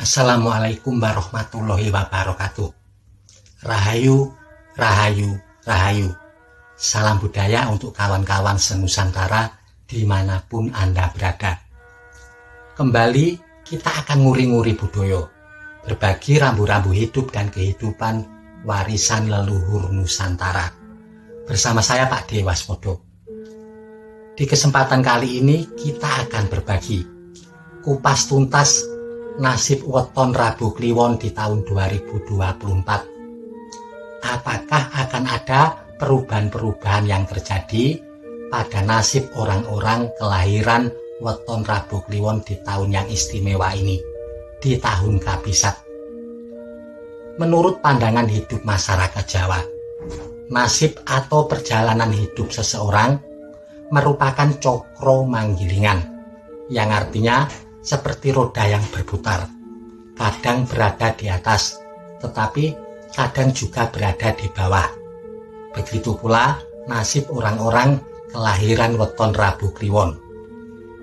Assalamualaikum warahmatullahi wabarakatuh. Rahayu, rahayu, rahayu. Salam budaya untuk kawan-kawan senusantara dimanapun Anda berada. Kembali kita akan nguri-nguri budaya, berbagi rambu-rambu hidup dan kehidupan warisan leluhur Nusantara. Bersama saya Pak Dewasmodo. Di kesempatan kali ini kita akan berbagi kupas tuntas nasib weton Rabu Kliwon di tahun 2024. Apakah akan ada perubahan-perubahan yang terjadi pada nasib orang-orang kelahiran weton Rabu Kliwon di tahun yang istimewa ini, di tahun Kabisat? Menurut pandangan hidup masyarakat Jawa, nasib atau perjalanan hidup seseorang merupakan cokro manggilingan, yang artinya seperti roda yang berputar, kadang berada di atas, tetapi kadang juga berada di bawah. Begitu pula nasib orang-orang kelahiran weton Rabu Kliwon.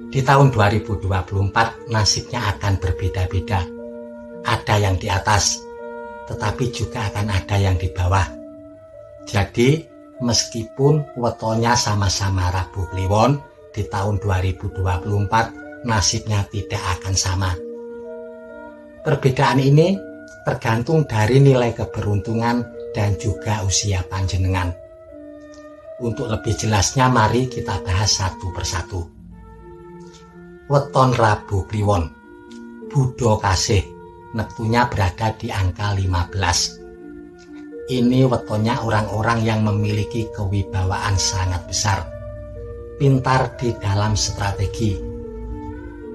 Di tahun 2024 nasibnya akan berbeda-beda. Ada yang di atas, tetapi juga akan ada yang di bawah. Jadi, meskipun wetonnya sama-sama Rabu Kliwon, di tahun 2024 nasibnya tidak akan sama. Perbedaan ini tergantung dari nilai keberuntungan dan juga usia panjenengan. Untuk lebih jelasnya mari kita bahas satu persatu. Weton Rabu Kliwon, Budo Kasih, neptunya berada di angka 15. Ini wetonnya orang-orang yang memiliki kewibawaan sangat besar, pintar di dalam strategi,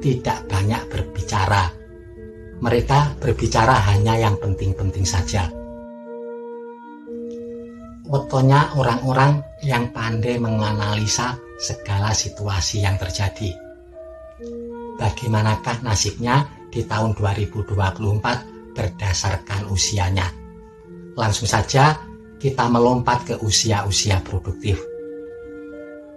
tidak banyak berbicara. Mereka berbicara hanya yang penting-penting saja. Wetonnya orang-orang yang pandai menganalisa segala situasi yang terjadi. Bagaimanakah nasibnya di tahun 2024 berdasarkan usianya? Langsung saja kita melompat ke usia-usia produktif.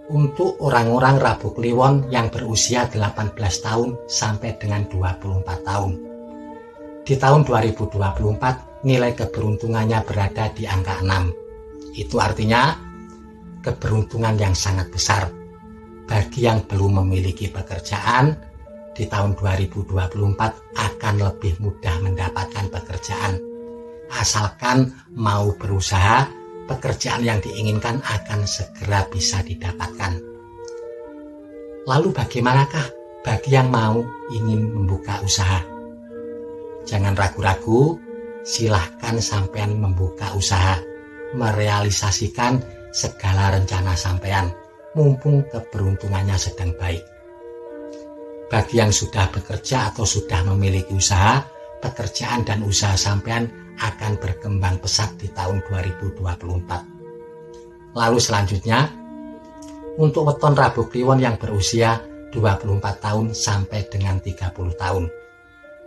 Untuk orang-orang Rabu Kliwon yang berusia 18 tahun sampai dengan 24 tahun. Di tahun 2024 nilai keberuntungannya berada di angka 6. Itu artinya keberuntungan yang sangat besar. Bagi yang belum memiliki pekerjaan, di tahun 2024 akan lebih mudah mendapatkan pekerjaan. Asalkan mau berusaha, pekerjaan yang diinginkan akan segera bisa didapatkan. Lalu bagaimanakah bagi yang mau ingin membuka usaha? Jangan ragu-ragu, silahkan sampean membuka usaha, merealisasikan segala rencana sampean, mumpung keberuntungannya sedang baik. Bagi yang sudah bekerja atau sudah memiliki usaha, pekerjaan dan usaha sampean akan berkembang pesat di tahun 2024. Lalu selanjutnya, untuk weton Rabu Kliwon yang berusia 24 tahun sampai dengan 30 tahun.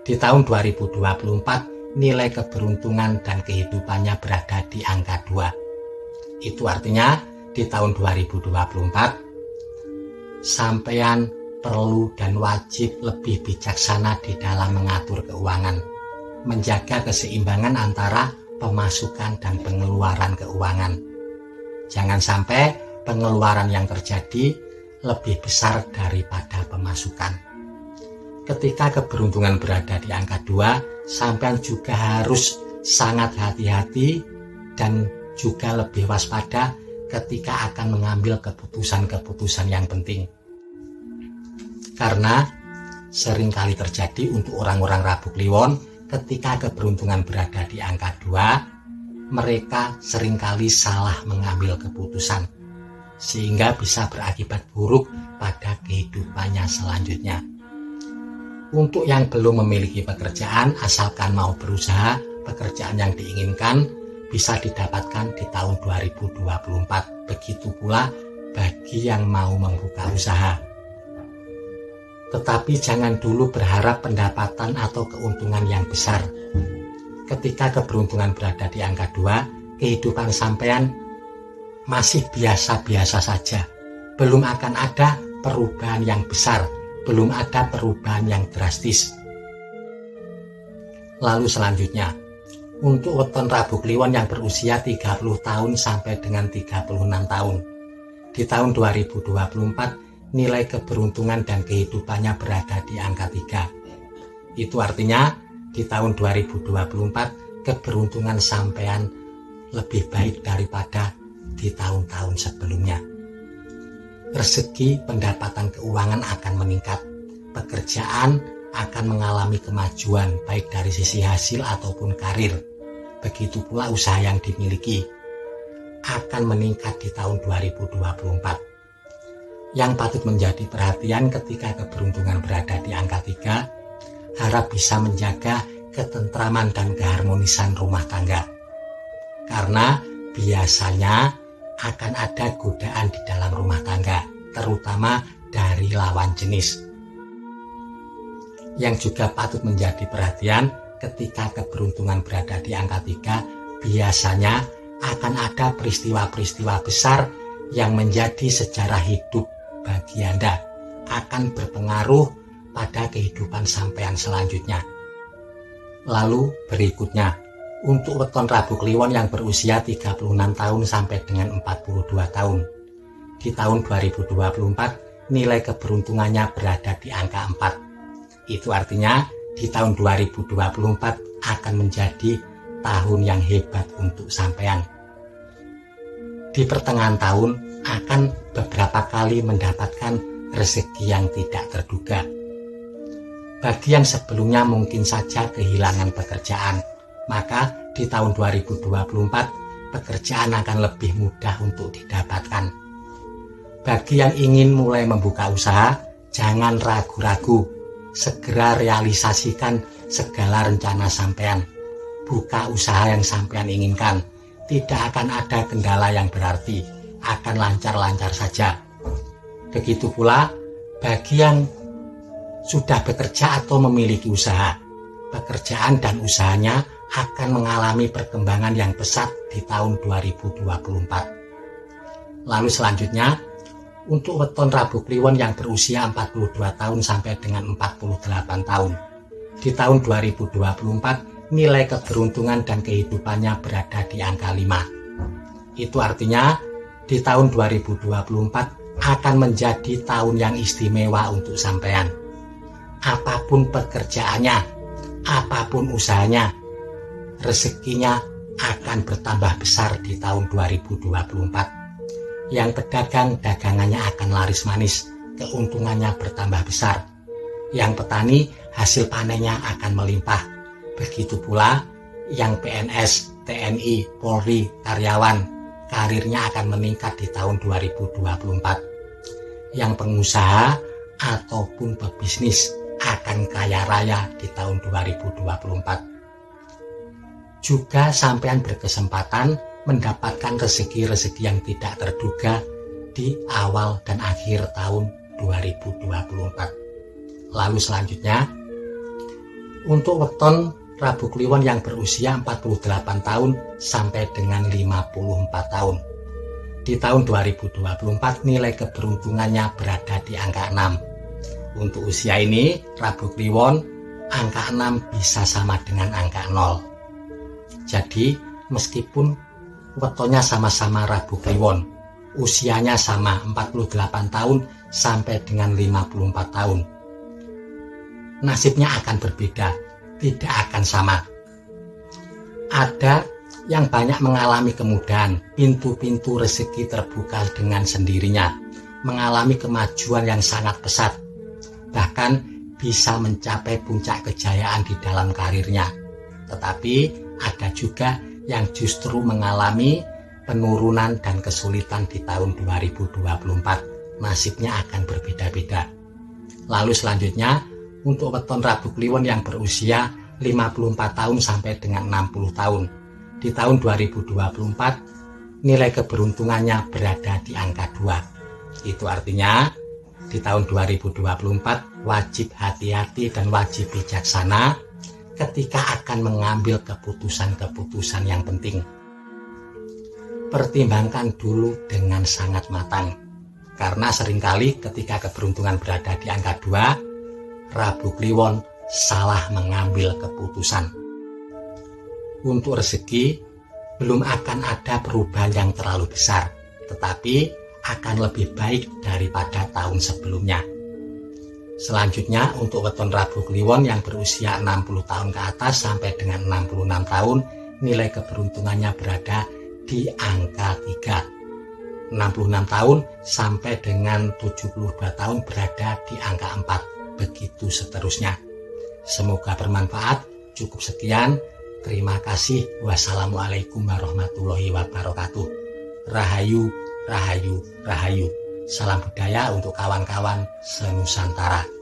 Di tahun 2024, nilai keberuntungan dan kehidupannya berada di angka 2. Itu artinya, di tahun 2024, sampean perlu dan wajib lebih bijaksana di dalam mengatur keuangan, menjaga keseimbangan antara pemasukan dan pengeluaran keuangan. Jangan sampai pengeluaran yang terjadi lebih besar daripada pemasukan. Ketika keberuntungan berada di angka 2, sampean juga harus sangat hati-hati dan juga lebih waspada ketika akan mengambil keputusan-keputusan yang penting. Karena seringkali terjadi untuk orang-orang Rabu Kliwon, ketika keberuntungan berada di angka 2, mereka seringkali salah mengambil keputusan, sehingga bisa berakibat buruk pada kehidupannya selanjutnya. Untuk yang belum memiliki pekerjaan, asalkan mau berusaha, pekerjaan yang diinginkan bisa didapatkan di tahun 2024. Begitu pula bagi yang mau membuka usaha. Tetapi jangan dulu berharap pendapatan atau keuntungan yang besar. Ketika keberuntungan berada di angka 2, kehidupan sampean masih biasa-biasa saja. Belum akan ada perubahan yang besar, belum ada perubahan yang drastis. Lalu selanjutnya, untuk weton Rabu Kliwon yang berusia 30 tahun sampai dengan 36 tahun. Di tahun 2024, nilai keberuntungan dan kehidupannya berada di angka 3. Itu artinya, di tahun 2024, keberuntungan sampean lebih baik daripada di tahun-tahun sebelumnya. Rezeki, pendapatan keuangan akan meningkat. Pekerjaan akan mengalami kemajuan baik dari sisi hasil ataupun karir. Begitu pula usaha yang dimiliki akan meningkat di tahun 2024. Yang patut menjadi perhatian ketika keberuntungan berada di angka 3, harap bisa menjaga ketentraman dan keharmonisan rumah tangga. Karena biasanya akan ada godaan di dalam rumah tangga, terutama dari lawan jenis. Yang juga patut menjadi perhatian ketika keberuntungan berada di angka 3, biasanya akan ada peristiwa-peristiwa besar yang menjadi sejarah hidup bagi Anda, akan berpengaruh pada kehidupan sampean selanjutnya. Lalu berikutnya, untuk weton Rabu Kliwon yang berusia 36 tahun sampai dengan 42 tahun. Di tahun 2024, nilai keberuntungannya berada di angka 4. Itu artinya di tahun 2024 akan menjadi tahun yang hebat untuk sampean. Di pertengahan tahun akan beberapa kali mendapatkan rezeki yang tidak terduga. Bagi yang sebelumnya mungkin saja kehilangan pekerjaan, maka di tahun 2024 pekerjaan akan lebih mudah untuk didapatkan. Bagi yang ingin mulai membuka usaha, jangan ragu-ragu, segera realisasikan segala rencana sampean. Buka usaha yang sampean inginkan, tidak akan ada kendala yang berarti, akan lancar-lancar saja. Begitu pula bagi yang sudah bekerja atau memiliki usaha, pekerjaan dan usahanya akan mengalami perkembangan yang pesat di tahun 2024. Lalu selanjutnya, untuk weton Rabu Kliwon yang berusia 42 tahun sampai dengan 48 tahun. Di tahun 2024, nilai keberuntungan dan kehidupannya berada di angka 5. Itu artinya, di tahun 2024 akan menjadi tahun yang istimewa untuk sampean. Apapun pekerjaannya, apapun usahanya, rezekinya akan bertambah besar di tahun 2024. Yang pedagang, dagangannya akan laris manis, keuntungannya bertambah besar. Yang petani, hasil panennya akan melimpah. Begitu pula yang PNS, TNI, Polri, karyawan, karirnya akan meningkat di tahun 2024. Yang pengusaha ataupun pebisnis akan kaya raya di tahun 2024. Juga sampean berkesempatan mendapatkan rezeki-rezeki yang tidak terduga di awal dan akhir tahun 2024. Lalu selanjutnya, untuk weton Rabu Kliwon yang berusia 48 tahun sampai dengan 54 tahun. Di tahun 2024 nilai keberuntungannya berada di angka 6. Untuk usia ini, Rabu Kliwon, angka 6 bisa sama dengan angka 0. Jadi, meskipun wetonnya sama-sama Rabu Kliwon, usianya sama 48 tahun sampai dengan 54 tahun. Nasibnya akan berbeda, tidak akan sama. Ada yang banyak mengalami kemudahan, pintu-pintu rezeki terbuka dengan sendirinya, mengalami kemajuan yang sangat pesat, bahkan bisa mencapai puncak kejayaan di dalam karirnya. Tetapi ada juga yang justru mengalami penurunan dan kesulitan di tahun 2024. Nasibnya akan berbeda-beda. Lalu selanjutnya, untuk weton Rabu Kliwon yang berusia 54 tahun sampai dengan 60 tahun. Di tahun 2024, nilai keberuntungannya berada di angka 2. Itu artinya, di tahun 2024 wajib hati-hati dan wajib bijaksana ketika akan mengambil keputusan-keputusan yang penting. Pertimbangkan dulu dengan sangat matang, karena seringkali ketika keberuntungan berada di angka 2, Rabu Kliwon salah mengambil keputusan. Untuk rezeki, belum akan ada perubahan yang terlalu besar, tetapi akan lebih baik daripada tahun sebelumnya. Selanjutnya untuk weton Rabu Kliwon yang berusia 60 tahun ke atas sampai dengan 66 tahun, nilai keberuntungannya berada di angka 3. 66 tahun sampai dengan 72 tahun berada di angka 4. Begitu seterusnya. Semoga bermanfaat. Cukup sekian. Terima kasih. Wassalamualaikum warahmatullahi wabarakatuh. Rahayu, rahayu, rahayu. Salam budaya untuk kawan-kawan senusantara.